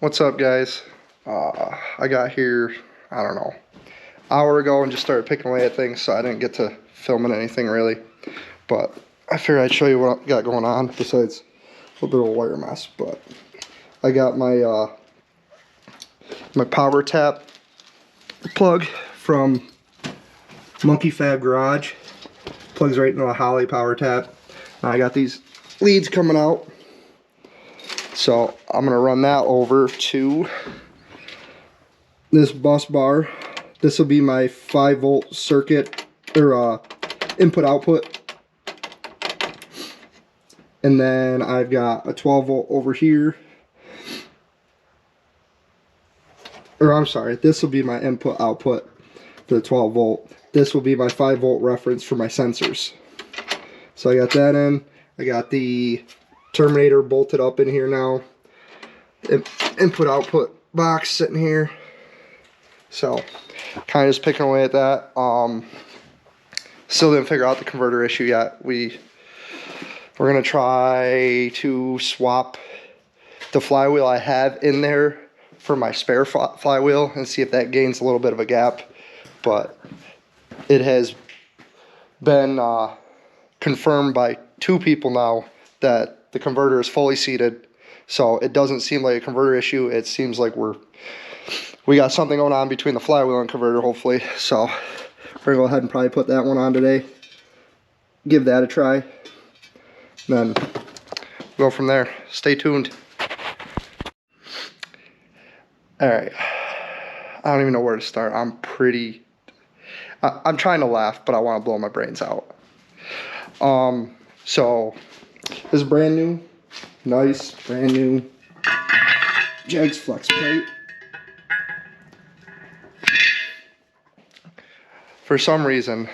What's up, guys? I got here, I don't know, hour ago and just started picking away at things, so I didn't get to filming anything really. But I figured I'd show you what I got going on besides a little bit of a wire mess. But I got my my power tap plug from Monkey Fab Garage. Plugs right into a Holly power tap. And I got these leads coming out. So I'm gonna run that over to this bus bar. This will be my 5-volt circuit or input output. And then I've got a 12-volt over here. Or I'm sorry, this will be my input output for the 12-volt. This will be my 5-volt reference for my sensors. So I got that in. I got the terminator bolted up in here now. Input output box sitting here. So kind of just picking away at that. Still didn't figure out the converter issue yet. We're gonna try to swap the flywheel I have in there for my spare flywheel and see if that gains a little bit of a gap. But it has been confirmed by 2 people now that the converter is fully seated. So it doesn't seem like a converter issue. It seems like we got something going on between the flywheel and converter, hopefully. So we're gonna go ahead and probably put that one on today. Give that a try. Then go from there. Stay tuned. Alright. I don't even know where to start. I'm trying to laugh, but I want to blow my brains out. So this is brand new. Nice, brand new Jags flex plate. For some reason,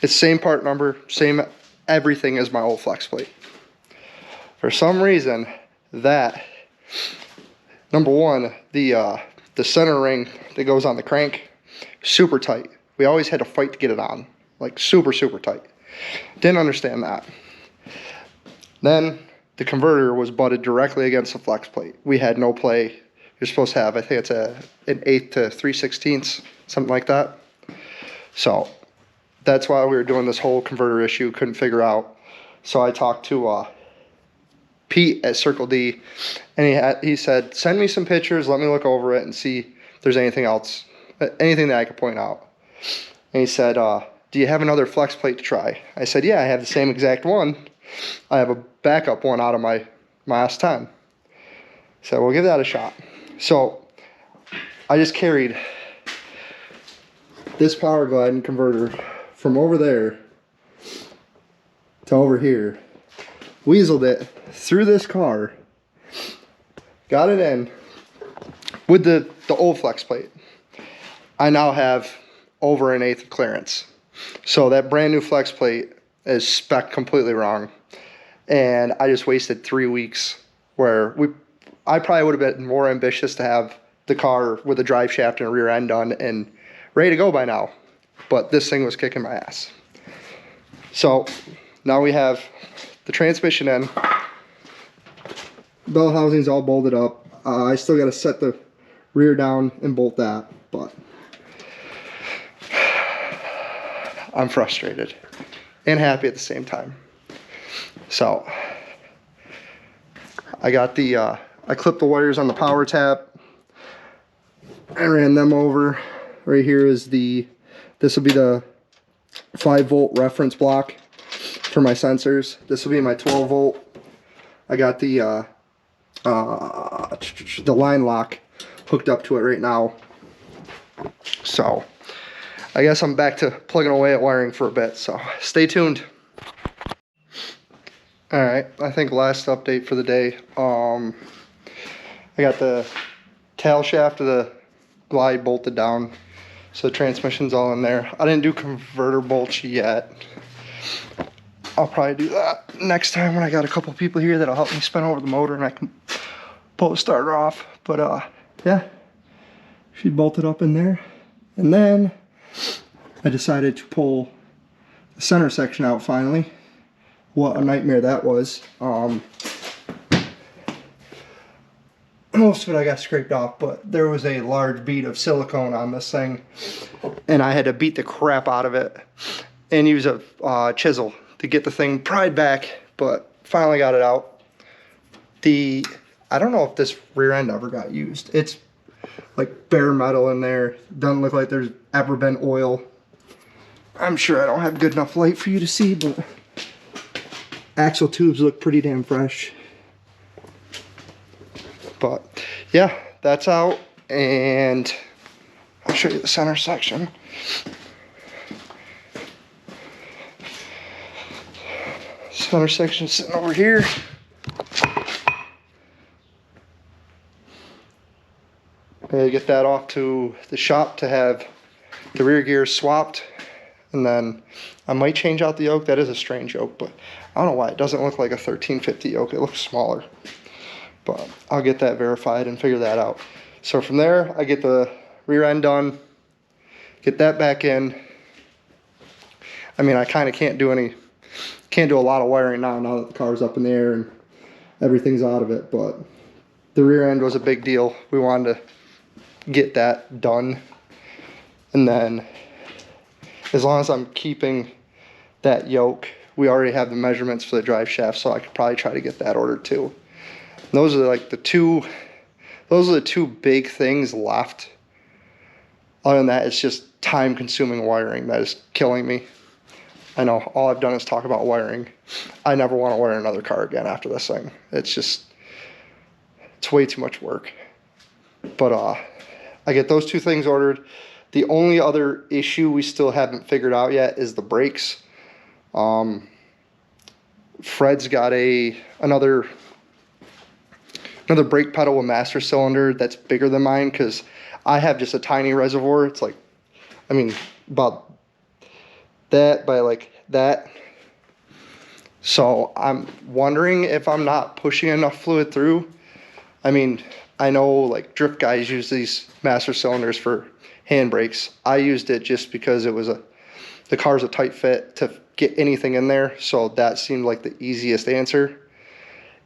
it's same part number, same everything as my old flex plate. For some reason, that number one, the center ring that goes on the crank, super tight. We always had to fight to get it on, like super tight. Didn't understand that. Then the converter was butted directly against the flex plate. We had no play. You're supposed to have, I think it's an 1/8 to 3/16, something like that. So that's why we were doing this whole converter issue, couldn't figure out. So I talked to Pete at Circle D, and he said, send me some pictures, let me look over it and see if there's anything else, anything that I could point out. And he said, do you have another flex plate to try? I said, yeah, I have the same exact one. I have a backup one out of my S10. So we'll give that a shot. So I just carried this power glide and converter from over there to over here, weaseled it through this car, got it in with the old flex plate. I now have over 1/8 of clearance. So that brand new flex plate is spec'd completely wrong. And I just wasted 3 weeks where I probably would have been more ambitious to have the car with a drive shaft and a rear end done and ready to go by now. But this thing was kicking my ass. So now we have the transmission in. Bell housing's all bolted up. I still got to set the rear down and bolt that, but I'm frustrated and happy at the same time. So I got I clipped the wires on the power tap. I ran them over. Right here is this will be the 5-volt reference block for my sensors. This will be my 12-volt. I got the line lock hooked up to it right now. So I guess I'm back to plugging away at wiring for a bit, so stay tuned. Alright, I think last update for the day. I got the tail shaft of the glide bolted down, so the transmission's all in there. I didn't do converter bolts yet. I'll probably do that next time when I got a couple people here that'll help me spin over the motor and I can pull the starter off. But yeah, she bolted up in there. And then I decided to pull the center section out finally. What a nightmare that was. most of it I got scraped off, but there was a large bead of silicone on this thing, and I had to beat the crap out of it and use a chisel to get the thing pried back, but finally got it out. I don't know if this rear end ever got used. It's like bare metal in there. Doesn't look like there's ever been oil. I'm sure I don't have good enough light for you to see, but axle tubes look pretty damn fresh. But yeah, that's out, and I'll show you the center section. Center section sitting over here. I get that off to the shop to have the rear gears swapped, and then I might change out the yoke. That is a strange yoke, but I don't know why it doesn't look like a 1350 yoke. It looks smaller, but I'll get that verified and figure that out. So from there, I get the rear end done, get that back in. I mean, I kind of can't do a lot of wiring now that the car's up in the air and everything's out of it, but the rear end was a big deal. We wanted to get that done, and then as long as I'm keeping that yoke, we already have the measurements for the drive shaft, so I could probably try to get that ordered too. And those are like the two big things left. Other than that, it's just time consuming wiring that is killing me. I know all I've done is talk about wiring. I never want to wire another car again after this thing. It's way too much work. But I get those two things ordered. The only other issue we still haven't figured out yet is the brakes. Fred's got another brake pedal with master cylinder that's bigger than mine, because I have just a tiny reservoir. It's like, I mean, about that by like that. So I'm wondering if I'm not pushing enough fluid through. I mean, I know like drift guys use these master cylinders for handbrakes. I used it just because it was the car's a tight fit to get anything in there, so that seemed like the easiest answer.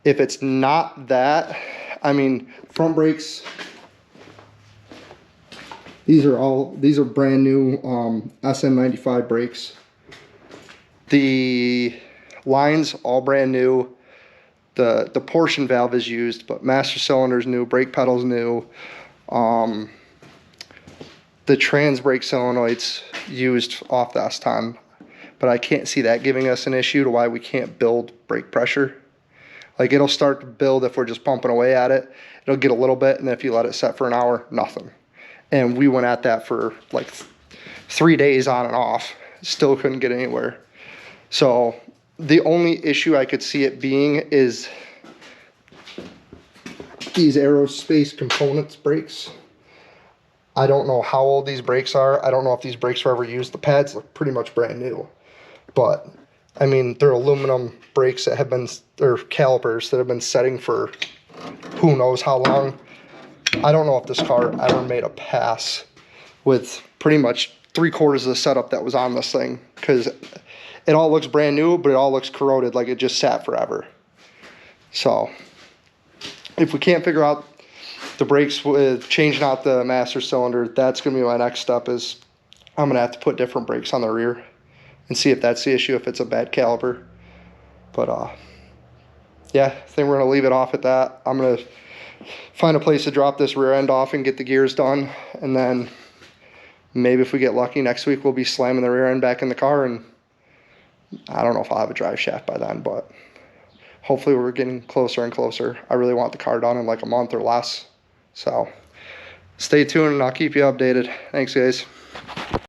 If it's not that, I mean, front brakes, these are brand new SM95 brakes. The lines all brand new. The portion valve is used, but master cylinder's new, brake pedal's new. The trans brake solenoids used off the S10, but I can't see that giving us an issue to why we can't build brake pressure. Like, it'll start to build if we're just pumping away at it. It'll get a little bit, and then if you let it set for an hour, nothing. And we went at that for like 3 days on and off. Still couldn't get anywhere. So the only issue I could see it being is these aerospace components brakes. I don't know how old these brakes are. I don't know if these brakes were ever used. The pads look pretty much brand new. But, I mean, they're aluminum brakes that have been, or calipers that have been setting for who knows how long. I don't know if this car ever made a pass with pretty much 3/4 of the setup that was on this thing, because it all looks brand new, but it all looks corroded, like it just sat forever. So if we can't figure out the brakes with changing out the master cylinder, that's going to be my next step. Is I'm going to have to put different brakes on the rear and see if that's the issue, if it's a bad caliper. But yeah, I think we're going to leave it off at that. I'm going to find a place to drop this rear end off and get the gears done, and then maybe if we get lucky next week we'll be slamming the rear end back in the car, and I don't know if I'll have a drive shaft by then, but hopefully we're getting closer and closer. I really want the car done in like a month or less. So stay tuned and I'll keep you updated. Thanks, guys.